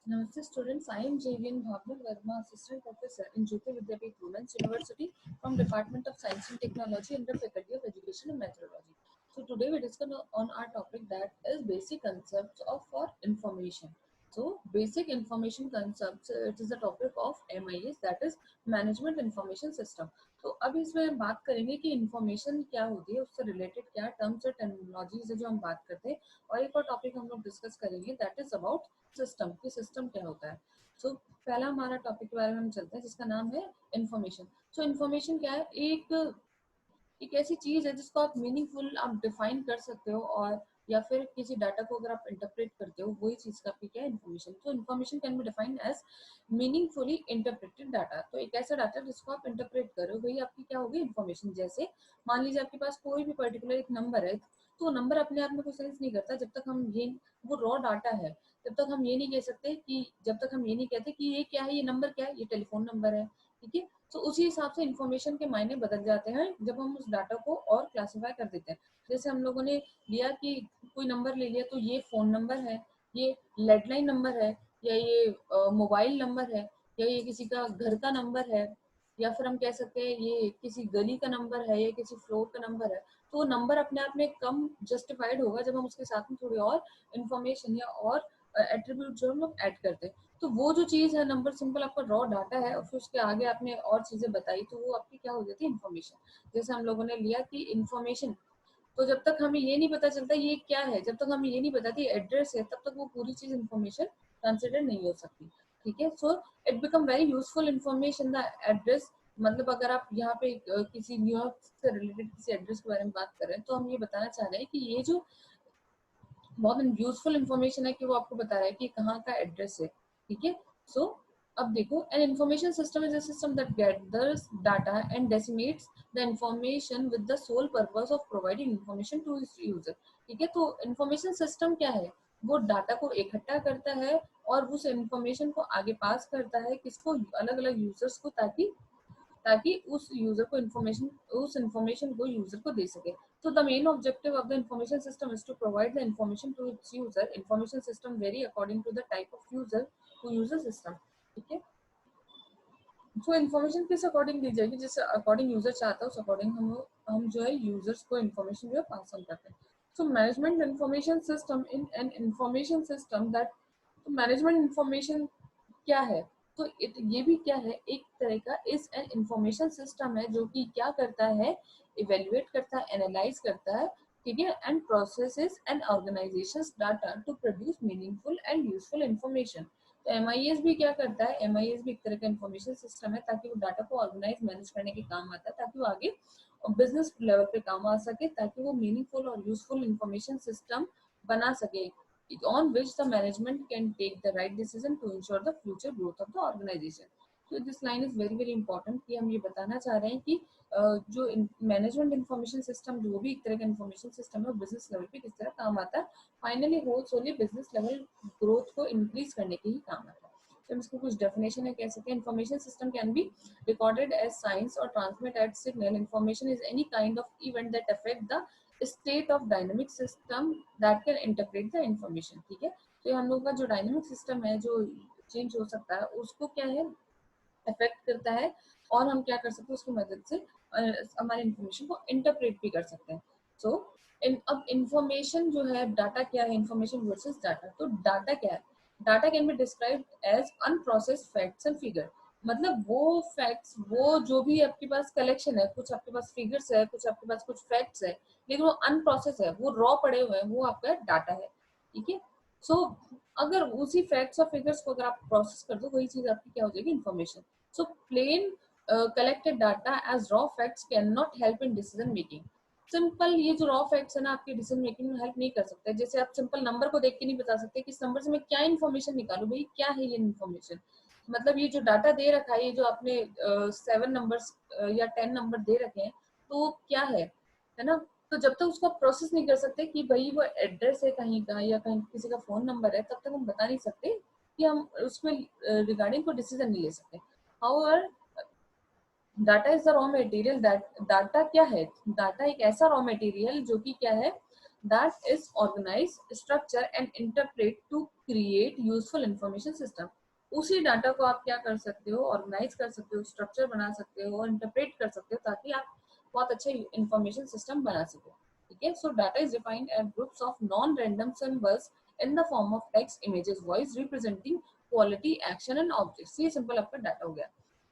Namaste students, I am JVN Bhavna Verma, Assistant Professor in Jyoti Vidyapeeth Women's University from Department of Science and Technology under Faculty of Education and Meteorology. So today we discuss on our topic that is basic concepts of for information. So basic information concepts, it is the topic of MIS, that is Management Information System. तो अब इसमें बात करेंगे कि information क्या होती है, उससे रिलेटेड क्या टर्म्स और टेक्नोलॉजीज है जो हम बात करते हैं, और एक और टॉपिक हम लोग डिस्कस करेंगे दैट इज अबाउट सिस्टम कि सिस्टम क्या होता है. सो पहला हमारा टॉपिक के बारे में हम चलते हैं जिसका नाम है इंफॉर्मेशन. सो इंफॉर्मेशन क्या है? एक ऐसी चीज है जिसको आप मीनिंगफुल आप डिफाइन कर सकते हो, और या फिर किसी डाटा को अगर आप इंटरप्रेट करते हो, वही चीज का आपकी क्या है? इन्फॉर्मेशन. तो information can be defined as meaningfully interpreted data. तो एक ऐसा डाटा जिसको आप इंटरप्रेट करो, वही आपकी क्या होगी? इन्फॉर्मेशन. जैसे मान लीजिए आपके पास कोई भी पर्टिकुलर एक नंबर है, तो नंबर अपने आप में कोई सेंस नहीं करता जब तक हम ये, वो रॉ डाटा है, तब तक हम ये नहीं कह सकते कि, जब तक हम ये नहीं कहते कि ये क्या है, ये नंबर क्या है, ये टेलीफोन नंबर है. ठीक है. तो उसी हिसाब से इंफॉर्मेशन के मायने बदल जाते हैं जब हम उस डाटा को और क्लासिफाई कर देते हैं. जैसे हम लोगों ने लिया कि कोई नंबर ले लिया, तो ये फोन नंबर है, ये लैंडलाइन नंबर है, या ये मोबाइल नंबर है, या ये किसी का घर का नंबर है, या फिर हम कह सकते हैं ये किसी गली का नंबर है, या किसी फ्लोर का नंबर है. तो वो नंबर अपने आप में कम जस्टिफाइड होगा जब हम उसके साथ में थोड़ी और इंफॉर्मेशन या और एट्रीब्यूट जो हम लोग ऐड करते हैं. तो वो जो चीज है, नंबर सिंपल आपका रॉ डाटा है, और फिर उसके आगे आपने और चीजें बताई, तो वो आपकी क्या हो जाती है? इन्फॉर्मेशन. जैसे हम लोगों ने लिया कि इन्फॉर्मेशन, तो जब तक हमें ये नहीं पता चलता ये क्या है, जब तक हमें ये नहीं बताती एड्रेस है, तब तक वो पूरी चीज इन्फॉर्मेशन कंसिडर नहीं हो सकती. ठीक है. So it become very useful information the address. मतलब अगर आप यहाँ पे किसी न्यूयॉर्क से रिलेटेड किसी एड्रेस के बारे में बात कर रहे हैं, तो हम ये बताना चाह रहे हैं कि ये जो बहुत यूजफुल इंफॉर्मेशन है कि वो आपको बता रहा है कि कहाँ का एड्रेस है. ठीक है. सो अब देखो, an information system is a system that gathers data and decimates the information with the sole purpose of providing information to its user. ठीक है. तो इंफॉर्मेशन सिस्टम क्या है? वो डाटा को इकट्ठा करता है और उस इंफॉर्मेशन को आगे पास करता है किसको? अलग अलग यूजर्स को, ताकि ताकि उस यूजर को इन्फॉर्मेशन, उस इन्फॉर्मेशन को यूजर को दे सके. So the main objective of the information system is to provide the information to its user. Information system vary according to the type of user who uses system. ठीक है. तो information किस according दी जाएगी? जिस according user चाहता है उस according हम जो है यूजर्स को इन्फॉर्मेशन जो है पास ऑन करते हैं. So management information system in an information system that. तो मैनेजमेंट इन्फॉर्मेशन क्या है? तो ये भी क्या है? एक तरह का इस एन इंफॉर्मेशन सिस्टम है जो कि क्या करता है? इवेल्युएट करता है, एनालाइज करता है. ठीक है. And processes and organisations data to produce meaningful and useful information. तो एमआईएस भी क्या करता है? एमआईएस भी एक तरह का इंफॉर्मेशन सिस्टम है, ताकि वो डाटा को ऑर्गेनाइज मैनेज करने के काम आता है, ताकि वो आगे बिजनेस लेवल पे काम आ सके, ताकि वो मीनिंगफुल और यूजफुल इंफॉर्मेशन सिस्टम बना सके, on which the management can take the right decision to ensure the future growth of the organization. So this line is very very important कि हम ये बताना चाह रहे हैं कि जो मैनेजमेंट इंफॉर्मेशन सिस्टम जो भी एक तरह का इंफॉर्मेशन सिस्टम है, बिजनेस लेवल पे किस तरह काम आता है, finally holes only business level growth को इंक्रीज करने के ही काम आता है. तो हम इसको कुछ डेफिनेशन है कह सकते हैं. Information system can be recorded as signs और transmit as signal. Information is any kind of event that affect the state of dynamic system that can interpret the information. ठीक है. तो ये हम लोग का जो डायनेमिक सिस्टम है जो चेंज हो सकता है, उसको क्या है? अफेक्ट करता है, और हम क्या कर सकते हैं उसकी मदद से हमारे इंफॉर्मेशन को इंटरप्रेट भी कर सकते हैं. सो अब इंफॉर्मेशन जो है, डाटा क्या है? Information versus data. तो डाटा क्या है? Data can be described as unprocessed facts and figure. मतलब वो फैक्ट्स, वो जो भी आपके पास कलेक्शन है, कुछ आपके पास फिगर्स है, कुछ आपके पास कुछ फैक्ट्स है, लेकिन वो अनप्रोसेस है, वो रॉ पड़े हुए हैं, वो आपका डाटा है. ठीक है. सो अगर उसी फैक्ट्स और फिगर्स को अगर आप प्रोसेस कर दो, वही चीज आपकी क्या हो जाएगी? Information. So plane collected data as raw facts cannot help in decision making. Simple ये जो रॉ फैक्ट्स है ना, आपकी डिसीजन मेकिंग में हेल्प नहीं कर सकते. जैसे आप सिंपल नंबर को देख के नहीं बता सकते कि इस नंबर से मैं क्या इन्फॉर्मेशन निकालूं. भाई क्या है ये इन्फॉर्मेशन? मतलब ये जो डाटा दे रखा है, ये जो आपने 7 नंबर्स या 10 नंबर दे रखे हैं, तो क्या है ना? तो जब तक उसको प्रोसेस नहीं कर सकते कि भाई वो एड्रेस है कहीं का या कहीं किसी का फोन नंबर है, तब तक हम बता नहीं सकते कि हम उसमें रिगार्डिंग कोई डिसीजन नहीं ले सकते. However data is the raw material. Data क्या है? डाटा एक ऐसा रॉ मटेरियल जो कि क्या है? That is organise, structure and interpret to create useful information system. उसी डाटा को आप क्या कर सकते हो, ऑर्गेनाइज कर सकते हो, स्ट्रक्चर बना सकते हो और इंटरप्रेट कर सकते हो ताकि आप बहुत अच्छे इंफॉर्मेशन सिस्टम बना सको। ठीक है, सो data is defined age groups of non random symbols in the form of text, images, voice representing quality, action and objects. ये सिंपल आपका डाटा हो गया।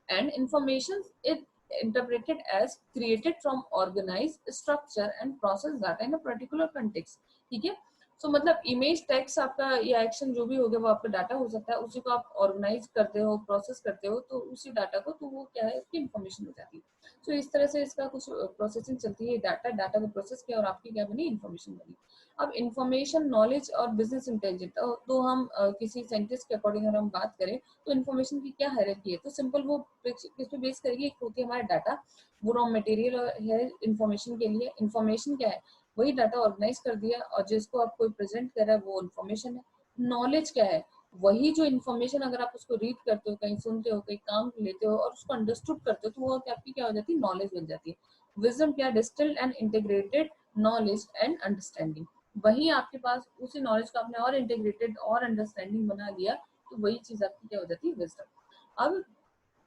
And information is interpreted as created from organized structure and process data in a particular context। ठीक है, सो मतलब image, text आपका या action जो भी हो गया वो आपका डाटा हो सकता है, उसी को आप ऑर्गेनाइज करते हो, प्रोसेस करते हो, तो उसी डाटा को, तो वो क्या है, उसकी इन्फॉर्मेशन हो जाती है। सो इस तरह से इसका कुछ प्रोसेसिंग चलती है। डाटा को प्रोसेस किया और आपकी क्या बनी, इन्फॉर्मेशन बनी। अब इन्फॉर्मेशन, नॉलेज और बिजनेस इंटेलिजेंस, तो हम किसी साइंटिस्ट के अकॉर्डिंग अगर हम बात करें तो इन्फॉर्मेशन की क्या हायरार्की है, तो सिंपल वो किस पे बेस करेगी, एक होती है हमारा डाटा, वो रॉ मटेरियल है इन्फॉर्मेशन के लिए। इन्फॉर्मेशन क्या है, वही डाटा ऑर्गेनाइज कर दिया और जिसको आप कोई प्रेजेंट कर रहा है वो इन्फॉर्मेशन है। नॉलेज क्या है, वही जो इन्फॉर्मेशन अगर आप उसको रीड करते हो, कहीं सुनते हो, कहीं काम लेते हो और उसको अंडरस्टूड करते हो, तो वो आपकी क्या हो जाती है, नॉलेज बन जाती है। विजडम क्या, distilled and integrated knowledge and understanding. वही आपके पास उसी नॉलेज को आपने और इंटीग्रेटेड और अंडरस्टैंडिंग बना लिया, तो वही चीज आपकी क्या हो जाती है, विजडम। अब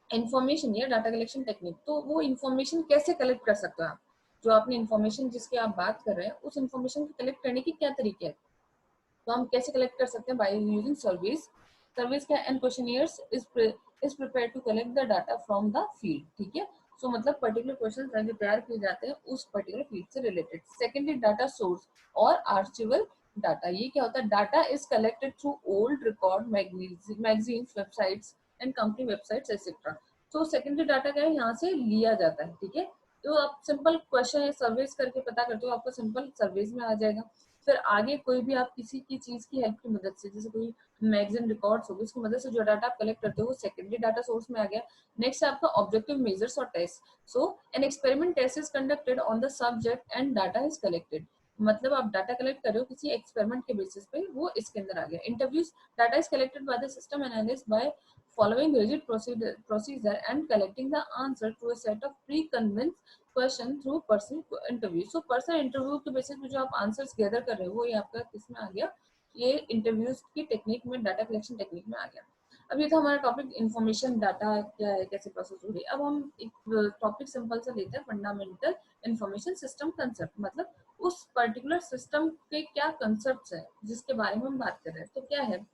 इंफॉर्मेशन या डाटा कलेक्शन टेक्निक, तो वो इंफॉर्मेशन कैसे कलेक्ट कर सकते हो आप, जो आपने इंफॉर्मेशन जिसकी आप बात कर रहे हैं उस इंफॉर्मेशन को कलेक्ट करने के क्या तरीके हैं, तो हम कैसे कलेक्ट कर सकते हैं, बाय यूजिंग सर्विस। सर्विस क्या, and questionnaires is prepare to collect the data from the field. ठीक है, सो मतलब पर्टिकुलर क्वेश्चन है जो तैयार किए जाते हैं उस पर्टिकुलर फील्ड से रिलेटेड। सेकेंडली, डाटा सोर्स और आर्चिवल डाटा। ये क्या होता है, data is collected through old record, magazines, websites and company websites etcetera. तो सेकेंडरी डाटा क्या है, यहाँ से लिया जाता है। ठीक है, तो आप सिंपल क्वेश्चन है सर्विस करके पता करते हो, आपको सिंपल सर्विस में आ जाएगा। फिर आगे कोई भी आप किसी की चीज की हेल्प की मदद से, जैसे कोई मैगजीन रिकॉर्ड्स होगी, उसकी मदद से जो डाटा आप कलेक्ट करते हो वो सेकेंडरी डाटा सोर्स में आ गया। नेक्स्ट है आपका ऑब्जेक्टिव मेजर्स और test. So an experiment test is conducted on the subject and data is collected. मतलब आप डाटा कलेक्ट कर रहे हो किसी एक्सपेरिमेंट के बेसिस पे, वो इसके अंदर आ गया। Interviews, data is collected by the system analyst by following rigid procedure and collecting the answer to a set of pre-convinced question through person interview. So person interview के बेसिस पे जो आप आंसर्स गैदर कर रहे हो वो ये आपका किसमें आ गया, ये इंटरव्यूज की टेक्निक में, डाटा कलेक्शन टेक्निक में आ गया। अब ये था हमारा टॉपिक, इन्फॉर्मेशन डाटा क्या है, कैसे प्रोसेस हो रही है। अब हम एक टॉपिक सिंपल सा लेते हैं, फंडामेंटल इन्फॉर्मेशन सिस्टम कंसेप्ट। मतलब उस पर्टिकुलर सिस्टम के क्या कंसेप्ट है जिसके बारे में हम बात कर रहे हैं। तो क्या है,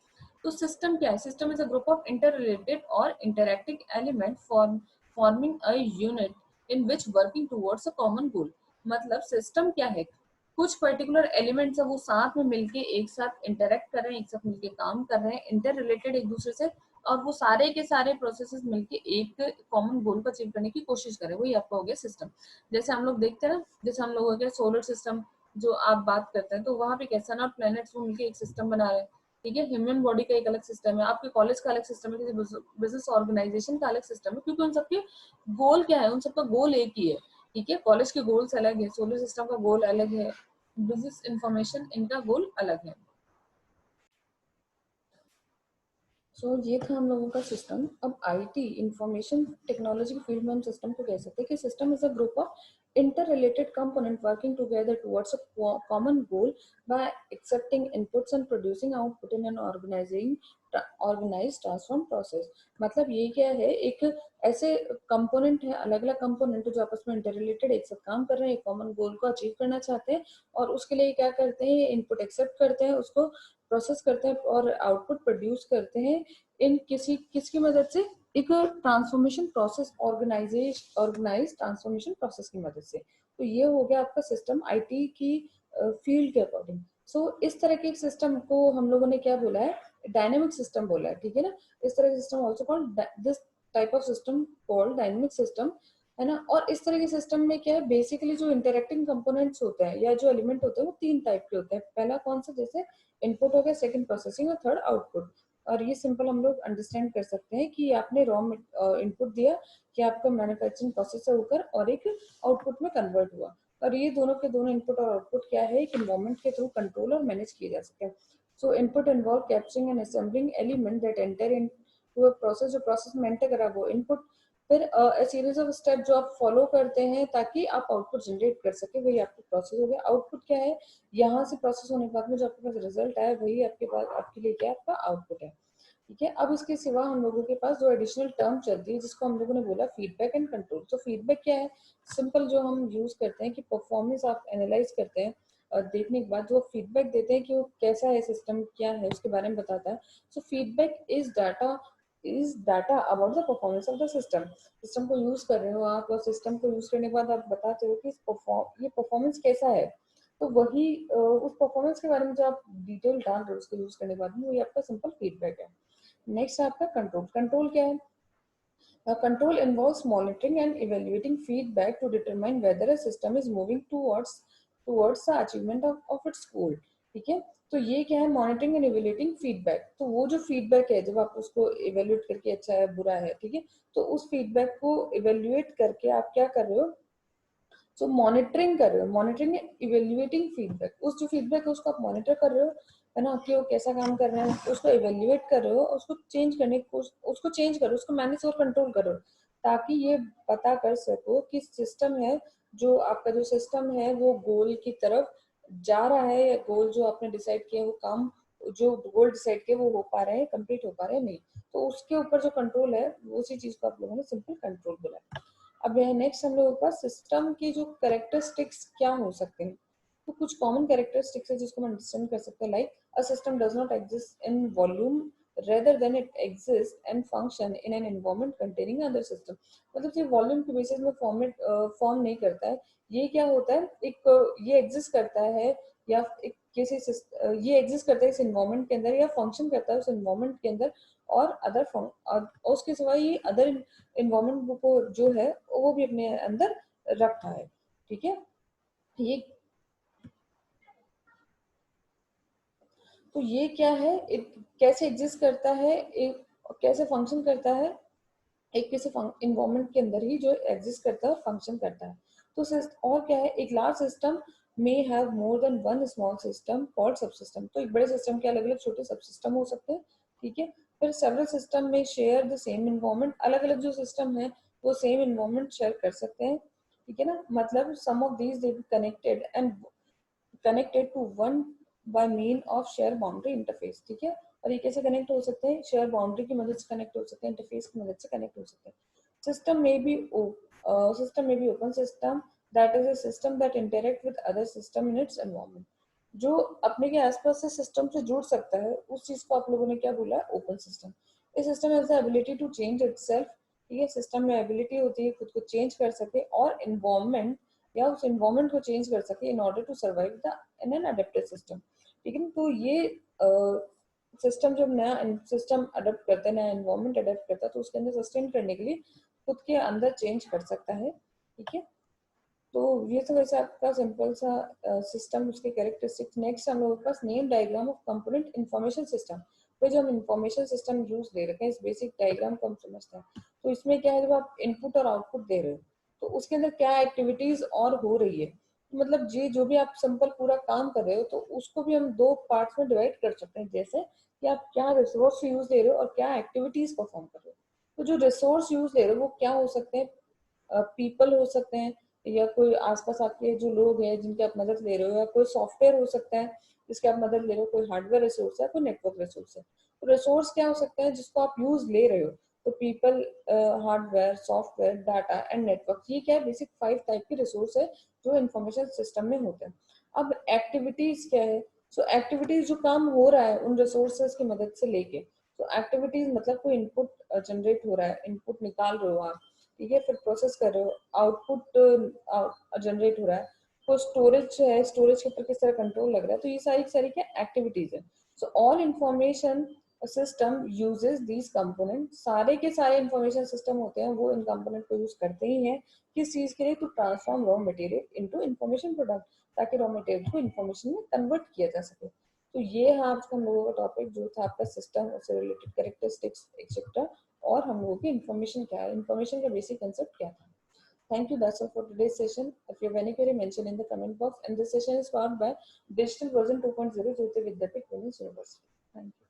तो सिस्टम क्या है, system is a group of interrelated और interacting element forming a unit in which working towards a common goal. मतलब सिस्टम क्या है, कुछ पर्टिकुलर एलिमेंट्स है वो साथ में मिलके एक साथ इंटरेक्ट कर रहे हैं, एक साथ मिलके काम कर रहे हैं, इंटर रिलेटेड एक दूसरे से, और वो सारे के सारे प्रोसेसेस मिलके एक कॉमन गोल को अचीव करने की कोशिश कर रहे हैं, वही आपका हो गया सिस्टम। जैसे हम लोग देखते हैं ना, जैसे हम लोग हो गया सोलर सिस्टम जो आप बात करते हैं, तो वहां पे कैसा ना प्लैनेट्स वो मिलके एक सिस्टम बना रहे हैं। ठीक है, ह्यूमन बॉडी का एक अलग सिस्टम है, आपके कॉलेज का अलग सिस्टम है, किसी बिजनेस ऑर्गेनाइजेशन का अलग सिस्टम है, क्योंकि उन सबके गोल क्या है, उन सबका गोल एक ही है। ठीक है, कॉलेज के गोल्स अलग है, सोलर सिस्टम का गोल अलग है, बिजनेस इंफॉर्मेशन इनका गोल अलग है। ये था हम लोगों का सिस्टम। अब आईटी, इंफॉर्मेशन टेक्नोलॉजी की फील्ड में हम सिस्टम को कह सकते हैं कि system is a group of interrelated component working together towards a common goal by accepting inputs and producing output in an organized transform process। मतलब ये क्या है, एक ऐसे कंपोनेंट है, अलग अलग कंपोनेंट जो आपस में इंटररिलेटेड एक साथ काम कर रहे हैं, एक कॉमन गोल को अचीव करना चाहते हैं, और उसके लिए क्या करते हैं, इनपुट एक्सेप्ट करते हैं, उसको प्रोसेस करते हैं और आउटपुट प्रोड्यूस करते हैं। इन किसकी मदद से, एक transformation process, organise transformation process की मदद से। तो ये हो गया आपका सिस्टम आईटी की फील्ड के अकॉर्डिंग। इस तरह के सिस्टम को हम लोगों ने क्या बोला है, डायनेमिक सिस्टम बोला है। ठीक है ना, इस तरह के system also called, this type of system called dynamic system, है ना। और इस तरह के सिस्टम में क्या है, बेसिकली जो इंटरेक्टिंग कंपोनेंट्स होते हैं या जो एलिमेंट होते हैं वो तीन टाइप के होते हैं। पहला कौन सा, जैसे इनपुट हो गया, सेकंड प्रोसेसिंग और थर्ड आउटपुट। और ये सिंपल हम लोग अंडरस्टैंड कर सकते हैं कि आपने रॉ इनपुट दिया कि आपका मैन्युफैक्चरिंग प्रोसेस से होकर और एक आउटपुट में कन्वर्ट हुआ, और ये दोनों के दोनों इनपुट और आउटपुट क्या है, एक इन्वायरमेंट के थ्रू कंट्रोल और मैनेज किए जा सकते हैं। So input involve capturing and assembling element that enter into a process. जो प्रोसेस में एंटर करा वो इनपुट, फिर सीरीज ऑफ स्टेप जो आप फॉलो करते हैं ताकि आप आउटपुट जनरेट कर सके, वही आपकी प्रोसेस हो गया। आउटपुट क्या है, यहाँ से प्रोसेस होने के बाद में जो आपके पास रिजल्ट आया वही आपके पास आपके लिए क्या आपका आउटपुट है। ठीक है, अब इसके सिवा हम लोगों के पास जो एडिशनल टर्म चलती है जिसको हम लोगों ने बोला फीडबैक एंड कंट्रोल। तो फीडबैक क्या है, सिंपल जो हम यूज करते हैं कि परफॉर्मेंस आप एनालाइज करते हैं और देखने के बाद जो फीडबैक देते हैं कि वो कैसा है, सिस्टम क्या है उसके बारे में बताता है। So feedback is data about the performance of the system. System को यूज कर रहे हो आप और सिस्टम को यूज करने के बाद आप बताते हो कि ये परफॉर्मेंस कैसा है, तो वही उस परफॉर्मेंस के बारे में जो आप डिटेल डाल रहे हो उसको यूज करने के बाद में वही आपका सिंपल फीडबैक है। नेक्स्ट आपका कंट्रोल। कंट्रोल क्या है, control involves monitoring and evaluating feedback to determine whether a system is moving towards the achievement of its goal। ठीक है, तो ये क्या है, मॉनिटरिंग एंड इवेल्युएटिंग फीडबैक। तो वो जो फीडबैक है जब आप उसको इवेल्युएट करके अच्छा है बुरा है, ठीक है, तो उस फीडबैक को इवेल्युएट करके आप क्या कर रहे हो, सो मॉनिटरिंग कर रहे हो। मॉनिटरिंग इवेल्युएटिंग फीडबैक, उस जो फीडबैक है उसको आप मॉनिटर कर रहे हो, है ना, कि वो कैसा काम कर रहे हैं, उसको इवेल्युएट कर रहे हो, उसको चेंज करने को उसको चेंज करो, उसको मैनेज और कंट्रोल करो, ताकि ये पता कर सको कि सिस्टम है, जो आपका जो सिस्टम है वो गोल की तरफ जा रहा है, या गोल जो आपने डिसाइड किया वो काम जो गोल डिसाइड किया वो हो पा रहे हैं, कंप्लीट हो पा रहे हैं नहीं। तो उसके ऊपर जो कंट्रोल है उसी चीज को आप लोगों ने सिंपल कंट्रोल बोला। अब नेक्स्ट हम लोगों के पास सिस्टम की जो कैरेक्टरिस्टिक्स क्या हो सकते हैं। तो कुछ कॉमन कैरेक्टरिस्टिक्स है जिसको हम अंडरस्टैंड कर सकते हैं, like a system does not exist in volume rather than it exists and function in an environment containing other system। मतलब ये वॉल्यूम के बेसिस में फॉर्म नहीं करता है, ये क्या होता है, एक ये एग्जिस्ट करता है या एक किसी ये एग्जिस्ट करता है इस एनवायरनमेंट के अंदर या फंक्शन करता है उस एनवायरनमेंट के अंदर, और और उसके सिवा ये अदर इन्वायरमेंट को जो है वो भी अपने अंदर रखा है। ठीक है, ये तो ये क्या है, कैसे एग्जिस्ट करता है, एक कैसे फंक्शन करता है, एक किसी इन्वायरमेंट के अंदर ही जो एग्जिस्ट करता है और फंक्शन करता है। तो और क्या है, एक large system may have more than one small system called subsystem। तो एक बड़े सिस्टम के अलग अलग छोटे सब सिस्टम हो सकते हैं। ठीक है, फिर सेवरल सिस्टम में शेयर द सेम इन्वायरमेंट, अलग अलग जो सिस्टम है वो सेम इन्वायरमेंट शेयर कर सकते हैं। ठीक है ना, मतलब some of these they be connected and connected to one by mean of share boundary interface. ठीक है, और ये कैसे कनेक्ट हो सकते हैं, शेयर बाउंड्री की मदद से कनेक्ट हो सकते हैं, इंटरफेस की मदद से कनेक्ट हो सकते हैं। सिस्टम में भी open system, that is a system that interact with other system in its environment. जो अपने के आसपास से सिस्टम से जुड़ सकता है उस चीज को आप लोगों ने क्या बोला, ओपन सिस्टम। इस system has the ability to change itself. ठीक है, सिस्टम में एबिलिटी होती है खुद को चेंज कर सके और एनवायरनमेंट या उस एनवायरनमेंट को चेंज कर सके in order to survive the in an adaptive system. ठीक है, तो ये सिस्टम जब नया सिस्टम अडेप्ट करता है, नया एनवायरनमेंट अडेप्ट करता है, तो उसके अंदर सस्टेन करने के लिए खुद के अंदर चेंज कर सकता है। ठीक है, तो ये तो वैसे आपका सिंपल सा सिस्टम उसके कैरेक्टरिस्टिक्स। नेक्स्ट हम लोगों के पास name diagram of component information system. तो जो हम इंफॉर्मेशन सिस्टम यूज दे रखे हैं इस बेसिक डायग्राम को हम समझते हैं। तो इसमें क्या है, जब आप इनपुट और आउटपुट दे रहे हो तो उसके अंदर क्या एक्टिविटीज और हो रही है, तो मतलब जी जो भी आप सिंपल पूरा काम कर रहे हो तो उसको भी हम दो पार्ट्स में डिवाइड कर सकते हैं, जैसे कि आप क्या रिसोर्स यूज दे रहे हो और क्या एक्टिविटीज परफॉर्म कर रहे हो। तो जो रिसोर्स यूज दे रहे हो वो क्या हो सकते हैं, पीपल हो सकते हैं, या कोई आसपास आपके जो लोग हैं जिनकी आप मदद ले रहे हो, या कोई सॉफ्टवेयर हो सकता है जिसकी आप मदद ले रहे हो, कोई हार्डवेयर रिसोर्स है, कोई नेटवर्क रिसोर्स है। तो रिसोर्स क्या हो सकता है जिसको आप यूज ले रहे हो, तो people, hardware, software, data and network, ये क्या है, बेसिक 5 टाइप के रिसोर्स है जो इंफॉर्मेशन सिस्टम में होते हैं। अब एक्टिविटीज क्या है, सो एक्टिविटीज जो काम हो रहा है उन रिसोर्सेज की मदद से लेके, तो एक्टिविटीज मतलब कोई इनपुट जनरेट हो रहा है, इनपुट निकाल रहे हो आप, ठीक है, फिर प्रोसेस कर रहे हो, आउटपुट जनरेट हो रहा है, तो स्टोरेज है, स्टोरेज के ऊपर किस तरह कंट्रोल लग रहा है, तो ये सारी सारी क्या एक्टिविटीज है। So all information system uses these component, सारे के सारे इंफॉर्मेशन सिस्टम होते हैं वो इन कंपोनेंट को यूज करते ही हैं, किस चीज के लिए, to transform raw material into information product, ताकि रॉ मटेरियल को इंफॉर्मेशन में कन्वर्ट किया जा सके। तो ये है आज का हम लोगों का टॉपिक जो था आपका सिस्टम से रिलेटेड कैरेक्टरिस्टिक्स एक्सेट्रा, और हम लोगों की इन्फॉर्मेशन क्या है, इन्फॉर्मेशन का बेसिक कंसेप्ट क्या था। Thank you. That's all for today's session. If you have any query, mention in the comment box. And this session is powered by Digital Version 2.0 Jyoti Vidyapeeth Women's University. Thank you.